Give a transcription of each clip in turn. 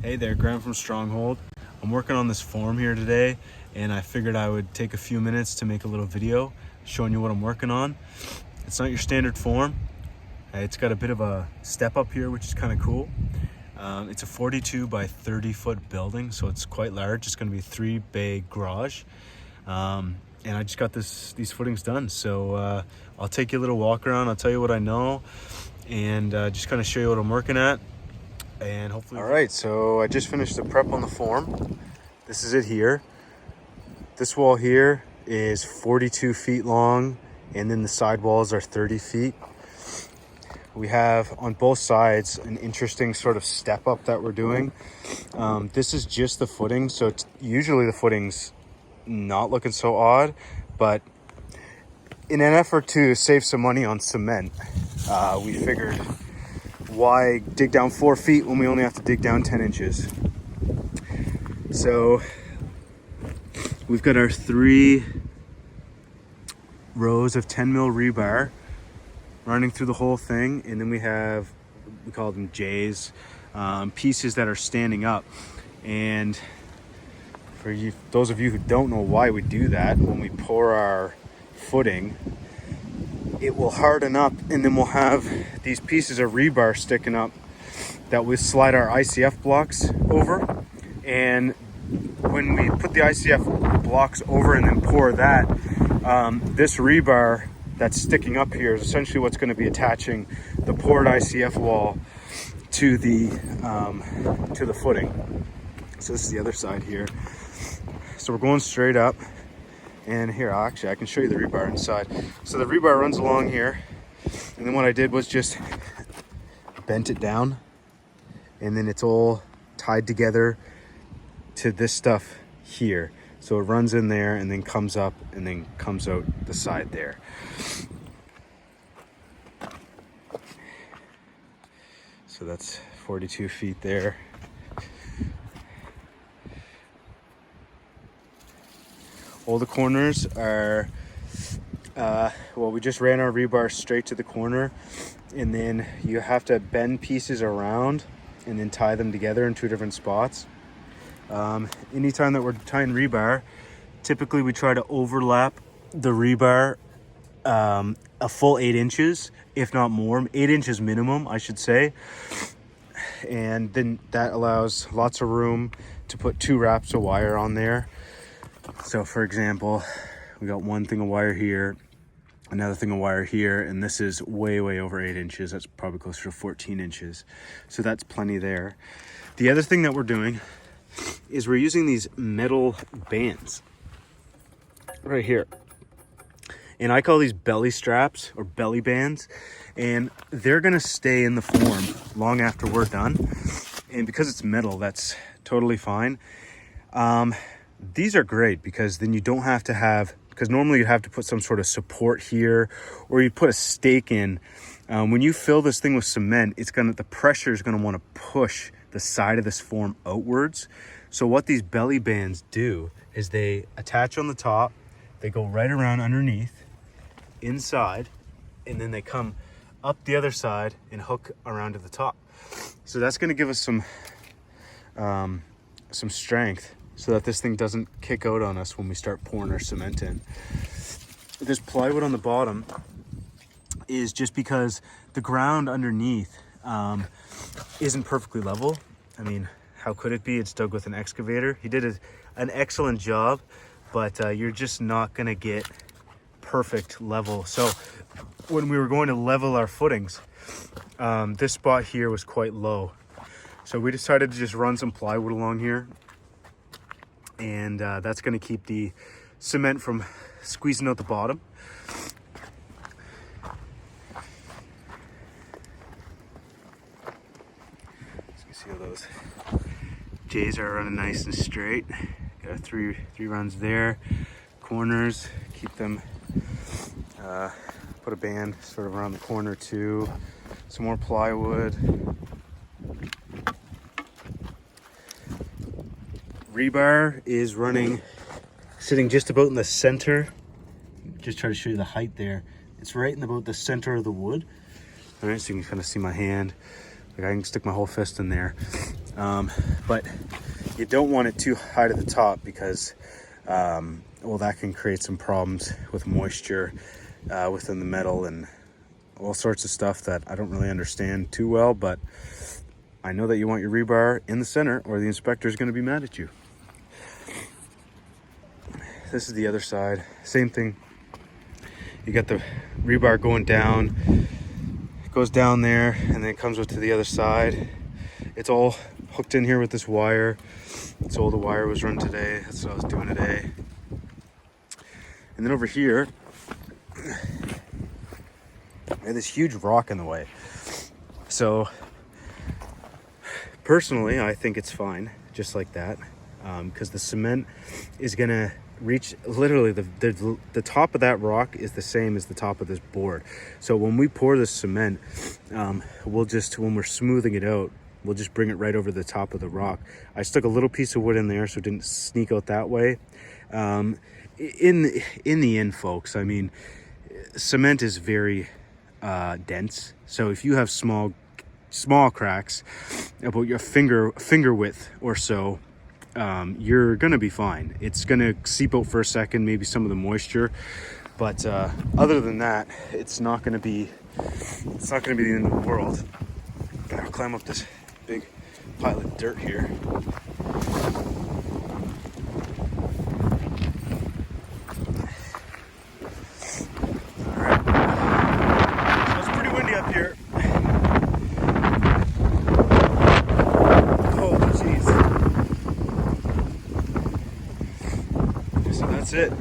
Hey there, Graham from Stronghold. I'm working on this form here today, and I figured I would take a few minutes to make a little video showing you what I'm working on. It's not your standard form. It's got a bit of a step up here, which is kind of cool. It's a 42 by 30 foot building, so it's quite large. It's going to be a 3-bay garage. And I just got these footings done. So I'll take you a little walk around. I'll tell you what I know and just kind of show you what I'm working at. And hopefully. All right, so I just finished the prep on the form. This is it here. This wall here is 42 feet long, and then the side walls are 30 feet. We have on both sides an interesting sort of step up that we're doing. This is just the footing, so usually the footing's not looking so odd, but in an effort to save some money on cement, we figured, why dig down 4 feet when we only have to dig down 10 inches? So we've got our 3 rows of 10 mil rebar running through the whole thing, and then we call them J's, pieces that are standing up. And for you, those of you who don't know why we do that, when we pour our footing, it will harden up, and then we'll have these pieces of rebar sticking up that we slide our ICF blocks over. And when we put the ICF blocks over and then pour that, this rebar that's sticking up here is essentially what's going to be attaching the poured ICF wall to the footing. So this is the other side here. So we're going straight up. And here, actually, I can show you the rebar inside. So the rebar runs along here. And then what I did was just bent it down. And then it's all tied together to this stuff here. So it runs in there and then comes up and then comes out the side there. So that's 42 feet there. All the corners are, well, we just ran our rebar straight to the corner, and then you have to bend pieces around and then tie them together in 2 different spots. Anytime that we're tying rebar, typically we try to overlap the rebar a full 8 inches, if not more, 8 inches minimum, I should say. And then that allows lots of room to put 2 wraps of wire on there. So for example, we got 1 thing of wire here, another thing of wire here, and this is way over 8 inches. That's probably closer to 14 inches. So that's plenty there. The other thing that we're doing is we're using these metal bands right here. And I call these belly straps or belly bands, and they're gonna stay in the form long after we're done. And because it's metal, that's totally fine. These are great because then you don't have to have, because normally you have to put some sort of support here, or you put a stake in. When you fill this thing with cement, the pressure is gonna wanna push the side of this form outwards. So what these belly bands do is they attach on the top, they go right around underneath, inside, and then they come up the other side and hook around to the top. So that's gonna give us some strength, so that this thing doesn't kick out on us when we start pouring our cement in. This plywood on the bottom is just because the ground underneath isn't perfectly level. I mean, how could it be? It's dug with an excavator. He did an excellent job, but you're just not gonna get perfect level. So when we were going to level our footings, this spot here was quite low. So we decided to just run some plywood along here, and that's going to keep the cement from squeezing out the bottom. So you can see how those J's are running nice and straight. Got three runs there. Corners, keep them, put a band sort of around the corner too. Some more plywood. Rebar is sitting just about in the center. Just try to show you the height there. It's right in about the center of the wood. All right, so you can kind of see my hand. Like I can stick my whole fist in there. But you don't want it too high to the top because, well, that can create some problems with moisture within the metal and all sorts of stuff that I don't really understand too well, but I know that you want your rebar in the center or the inspector is going to be mad at you. This is the other side, same thing. You got the rebar going down, it goes down there and then it comes up to the other side. It's all hooked in here with this wire. So all the wire was run today. That's what I was doing today. And then over here, I had this huge rock in the way. So personally, I think it's fine, just like that, because the cement is gonna reach literally the top of that rock is the same as the top of this board. So when we pour this cement, we'll just, when we're smoothing it out, we'll just bring it right over the top of the rock. I stuck a little piece of wood in there so it didn't sneak out that way. In the end, folks, I mean, cement is very dense. So if you have small cracks about your finger width or so, you're gonna be fine. It's gonna seep out for a second, maybe some of the moisture, but other than that, it's not gonna be the end of the world. I'll climb up this big pile of dirt here. That's it.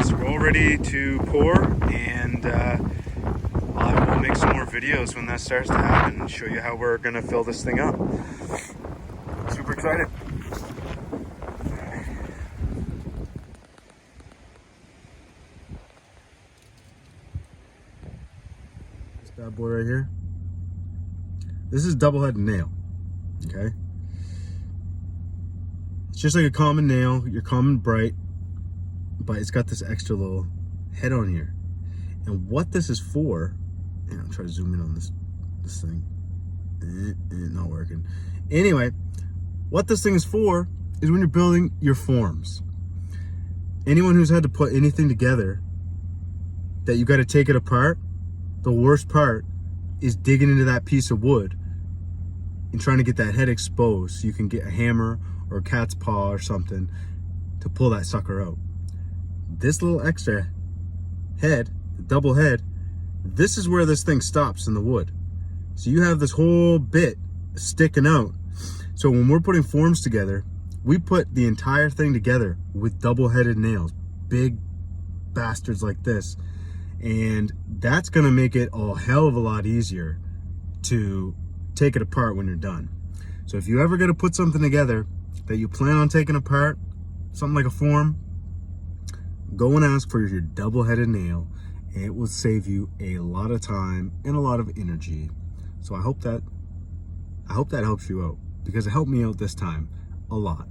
So we're all ready to pour, and I will make some more videos when that starts to happen and show you how we're gonna fill this thing up. Super excited. This bad boy right here. This is double-headed nail. Okay. It's just like a common nail, your common bright, but it's got this extra little head on here. And what this is for, and I'll try to zoom in on this thing. Not working. Anyway, what this thing is for is when you're building your forms. Anyone who's had to put anything together that you got to take it apart, the worst part is digging into that piece of wood and trying to get that head exposed so you can get a hammer or a cat's paw or something to pull that sucker out. This little extra head, the double head, this is where this thing stops in the wood. So you have this whole bit sticking out. So when we're putting forms together, we put the entire thing together with double-headed nails, big bastards like this. And that's gonna make it a hell of a lot easier to take it apart when you're done. So if you ever gonna put something together that you plan on taking apart, something like a form, go and ask for your double-headed nail. It will save you a lot of time and a lot of energy. So I hope that helps you out, because it helped me out this time a lot.